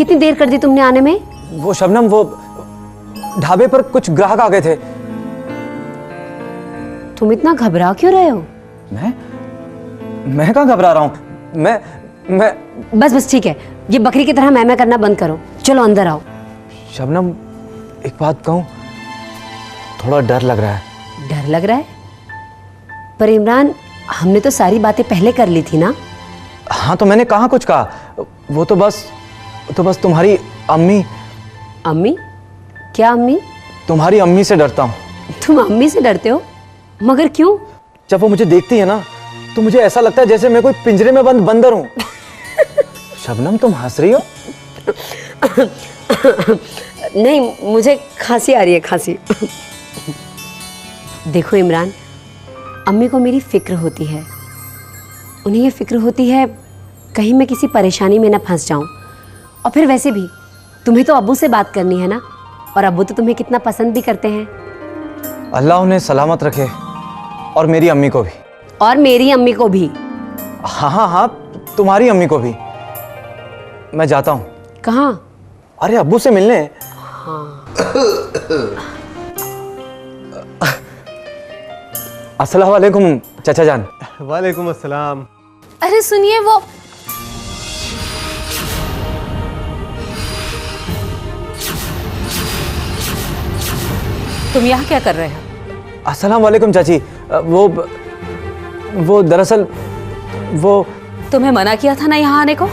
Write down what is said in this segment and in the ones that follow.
कितनी देर कर दी तुमने आने में? वो शबनम, वो ढाबे पर कुछ ग्राहक आ गए थे। तुम इतना घबरा क्यों रहे हो? मैं कहाँ घबरा रहा हूँ? मैं बस ठीक है, ये बकरी की तरह मैं करना बंद करो। चलो अंदर आओ। शबनम, एक बात कहूँ, थोड़ा डर लग रहा है। डर लग रहा है? पर इमरान, हमने तो सारी बातें पहले कर ली थी ना। हाँ, तो मैंने कहाँ कुछ कहा। वो तो बस तुम्हारी अम्मी। अम्मी? क्या अम्मी? तुम्हारी अम्मी से डरता हूँ। तुम अम्मी से डरते हो? मगर क्यों? जब वो मुझे देखती है ना, तो मुझे ऐसा लगता है जैसे मैं कोई पिंजरे में बंद बंदर हूँ। शबनम, तुम हंस रही हो? नहीं, मुझे खांसी आ रही है, खांसी। देखो इमरान, अम्मी को मेरी फिक्र होती है। उन्हें ये फिक्र होती है कहीं मैं किसी परेशानी में ना फंस जाऊं। और फिर वैसे भी तुम्हें तो अब्बू से बात करनी है ना, और अब्बू तो तुम्हें कितना पसंद भी करते हैं। अल्लाह उन्हें सलामत रखे, और मेरी अम्मी को भी। और मेरी अम्मी को भी। हाँ, तुम्हारी अम्मी को भी। मैं जाता हूँ। कहाँ? अरे, अब्बू से मिलने। हाँ। अस्सलाम वालेकुम चाचा जान। वालेकुम अस्सलाम। अरे सुनिए, वो तुम यहाँ क्या कर रहे हो? अस्सलाम वालेकुम चाची। वो दरअसल वो तुम्हें मना किया था ना यहाँ आने को?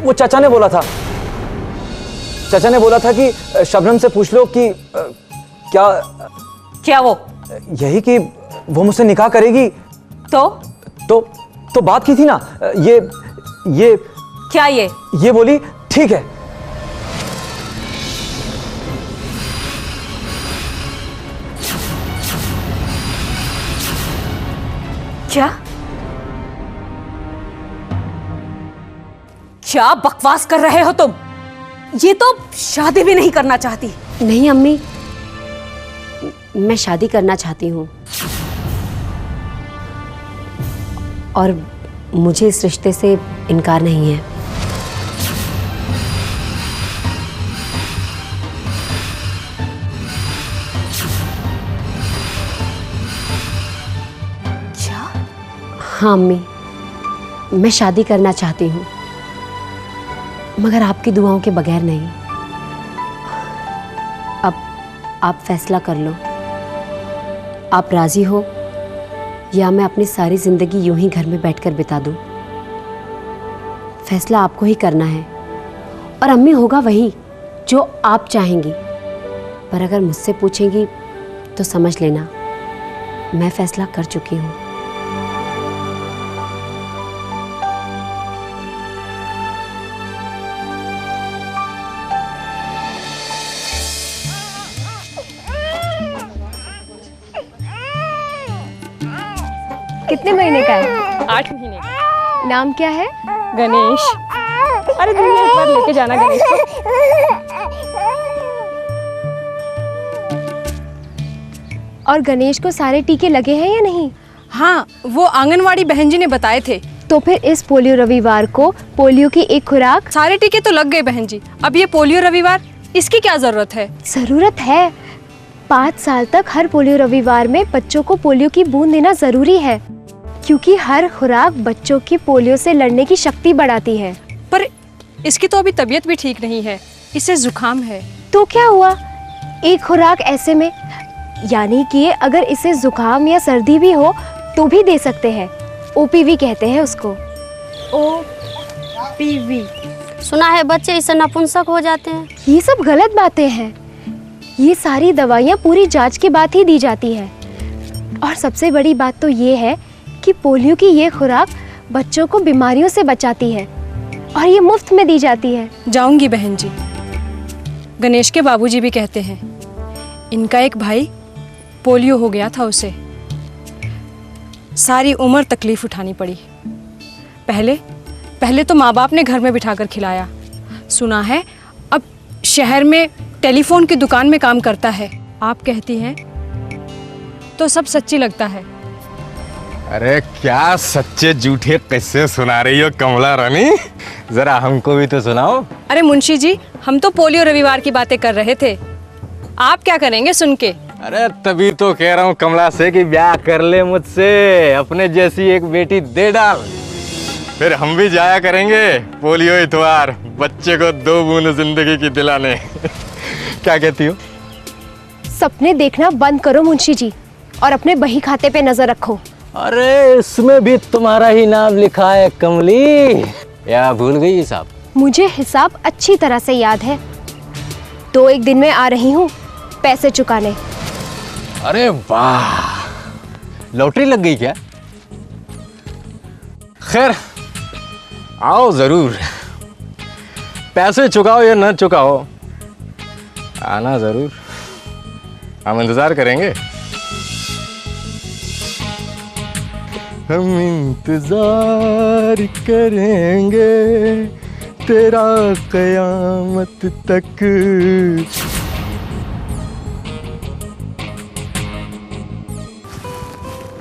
वो चाचा ने बोला था। चाचा ने बोला था कि शबनम से पूछ लो कि क्या वो? यही कि वो मुझसे निकाह करेगी। तो बात की थी ना। ये क्या ये बोली ठीक है। क्या बकवास कर रहे हो तुम? ये तो शादी भी नहीं करना चाहती। नहीं अम्मी, मैं शादी करना चाहती हूँ, और मुझे इस रिश्ते से इनकार नहीं है। क्या? हाँ अम्मी, मैं शादी करना चाहती हूँ, मगर आपकी दुआओं के बगैर नहीं। अब आप फैसला कर लो, आप राजी हो या मैं अपनी सारी जिंदगी यूं ही घर में बैठकर बिता दूं। फैसला आपको ही करना है, और अम्मी होगा वही जो आप चाहेंगी। पर अगर मुझसे पूछेंगी तो समझ लेना मैं फैसला कर चुकी हूँ। कितने महीने का है? 8 महीने का। नाम क्या है? गणेश। अरे तुम एक बार लेके जाना गणेश को। और गणेश को सारे टीके लगे हैं या नहीं? हाँ, वो आंगनवाड़ी बहन जी ने बताए थे। तो फिर इस पोलियो रविवार को पोलियो की एक खुराक। सारे टीके तो लग गए बहन जी, अब ये पोलियो रविवार, इसकी क्या जरूरत है? जरूरत है। 5 साल तक हर पोलियो रविवार में बच्चों को पोलियो की बूंद देना जरूरी है, क्योंकि हर खुराक बच्चों की पोलियो से लड़ने की शक्ति बढ़ाती है। पर इसकी तो अभी तबीयत भी ठीक नहीं है, इसे जुकाम है। तो क्या हुआ, एक खुराक ऐसे में, यानी कि अगर इसे जुकाम या सर्दी भी हो तो भी दे सकते हैं। ओपीवी कहते हैं उसको। ओपीवी। सुना है बच्चे इससे नपुंसक हो जाते हैं। ये सब गलत बातें हैं। ये सारी दवाइयाँ पूरी जांच के बाद ही दी जाती है। और सबसे बड़ी बात तो ये है कि पोलियो की ये खुराक बच्चों को बीमारियों से बचाती है, और ये मुफ्त में दी जाती है। जाऊंगी बहन जी। गणेश के बाबूजी भी कहते हैं इनका एक भाई पोलियो हो गया था, उसे सारी उम्र तकलीफ उठानी पड़ी। पहले तो माँ बाप ने घर में बिठाकर खिलाया। सुना है अब शहर में टेलीफोन की दुकान में काम करता है। आप कहती हैं तो सब सच्ची लगता है। अरे क्या सच्चे झूठे किस्से सुना रही हो कमला रानी, जरा हमको भी तो सुनाओ। अरे मुंशी जी, हम तो पोलियो रविवार की बातें कर रहे थे, आप क्या करेंगे सुन के? अरे तभी तो कह रहा हूँ कमला से कि ब्याह कर ले मुझसे, अपने जैसी एक बेटी दे डाल, फिर हम भी जाया करेंगे पोलियो इतवार बच्चे को 2 बूंद जिंदगी की दिलाने। क्या कहती हो? सपने देखना बंद करो मुंशी जी, और अपने बही खाते पे नजर रखो। अरे इसमें भी तुम्हारा ही नाम लिखा है कमली, या भूल गई हिसाब? मुझे हिसाब अच्छी तरह से याद है। 2-1 दिन में आ रही हूँ पैसे चुकाने। अरे वाह, लॉटरी लग गई क्या? खैर आओ जरूर, पैसे चुकाओ या न चुकाओ, आना जरूर, हम इंतजार करेंगे। हम इंतजार करेंगे तेरा कयामत तक।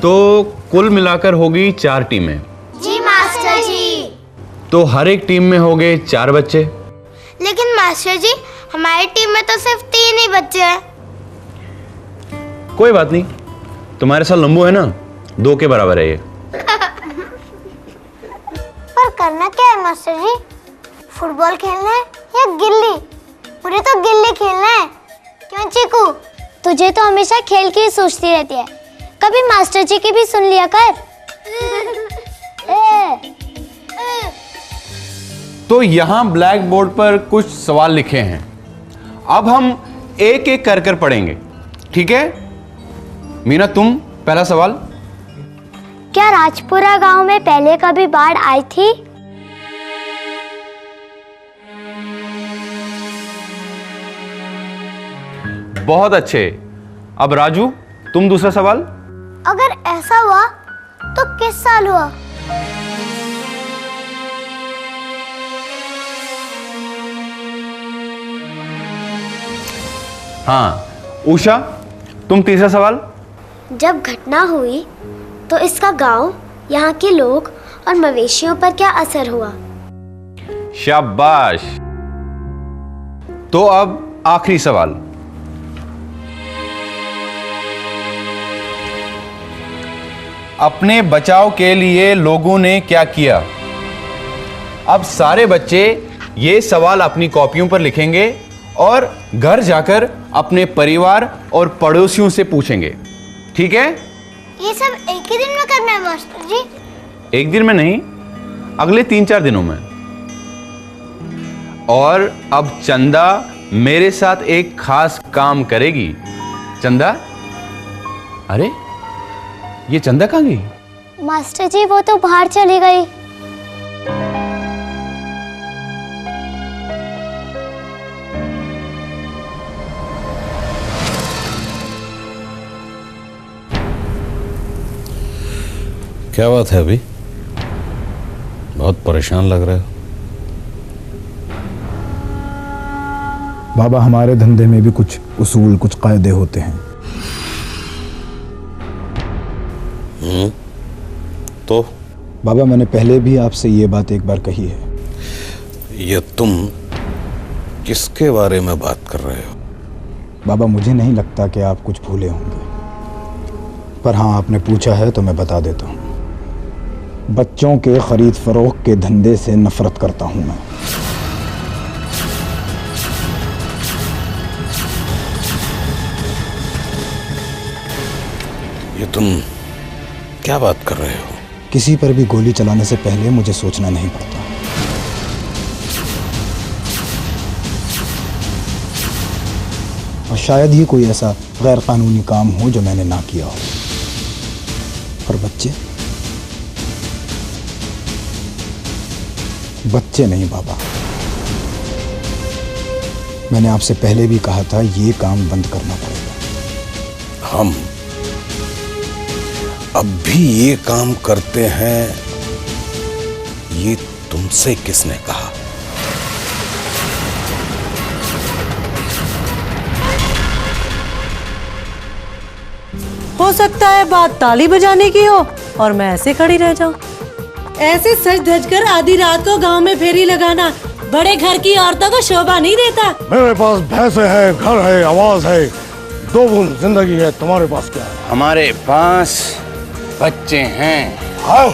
तो कुल मिलाकर होगी 4 टीमें। जी मास्टर जी। तो हर एक टीम में होंगे 4 बच्चे। लेकिन मास्टर जी, हमारी टीम में तो सिर्फ 3 ही बच्चे हैं। कोई बात नहीं, तुम्हारे साथ लंबू है ना, 2 के बराबर है ये। पर करना क्या है मास्टर जी? फुटबॉल खेलना है या गिल्ली? मुझे तो गिल्ली खेलना है। क्यों चीकू? तुझे तो हमेशा खेल की ही सोचती रहती है, कभी मास्टर जी की भी सुन लिया कर। तो यहाँ ब्लैक बोर्ड पर कुछ सवाल लिखे हैं, अब हम एक एक कर कर पढ़ेंगे, ठीक है? मीना, तुम पहला सवाल। क्या राजपुरा गांव में पहले कभी बाढ़ आई थी? बहुत अच्छे। अब राजू, तुम दूसरा सवाल। अगर ऐसा हुआ तो किस साल हुआ? हाँ उषा, तुम तीसरा सवाल। जब घटना हुई तो इसका गांव, यहाँ के लोग और मवेशियों पर क्या असर हुआ? शाबाश। तो अब आखिरी सवाल। अपने बचाव के लिए लोगों ने क्या किया? अब सारे बच्चे ये सवाल अपनी कॉपियों पर लिखेंगे और घर जाकर अपने परिवार और पड़ोसियों से पूछेंगे, ठीक है? ये सब एक ही दिन में करना है मास्टर जी? एक दिन में नहीं, अगले 3-4 दिनों में। और अब चंदा मेरे साथ एक खास काम करेगी। चंदा, अरे ये चंदा कहाँ गई? मास्टर जी वो तो बाहर चली गई। क्या बात है? अभी बहुत परेशान लग रहे हो। बाबा, हमारे धंधे में भी कुछ उसूल, कुछ कायदे होते हैं। तो बाबा, मैंने पहले भी आपसे ये बात एक बार कही है। ये तुम किसके बारे में बात कर रहे हो? बाबा, मुझे नहीं लगता कि आप कुछ भूले होंगे, पर हाँ, आपने पूछा है तो मैं बता देता हूँ। बच्चों के खरीद फरोख्त के धंधे से नफरत करता हूँ मैं। ये तुम क्या बात कर रहे हो? किसी पर भी गोली चलाने से पहले मुझे सोचना नहीं पड़ता। और शायद ही कोई ऐसा गैर कानूनी काम हो जो मैंने ना किया हो। और बच्चे नहीं बाबा, मैंने आपसे पहले भी कहा था ये काम बंद करना पड़ेगा। हम अब भी ये काम करते हैं, ये तुमसे किसने कहा? हो सकता है बात ताली बजाने की हो, और मैं ऐसे खड़ी रह जाऊं? ऐसे सज धज कर आधी रात को गांव में फेरी लगाना बड़े घर की औरतों को शोभा नहीं देता। मेरे पास भैंसे है, घर है, आवाज है, 2 बूंद जिंदगी है। तुम्हारे पास क्या है? हमारे पास बच्चे हैं। हाँ?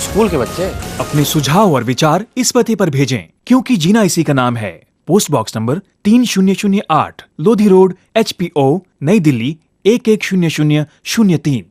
स्कूल के बच्चे। अपने सुझाव और विचार इस पते पर भेजें, क्योंकि जीना इसी का नाम है। Post box number 3008, Lodhi road, HPO, नई दिल्ली 110003।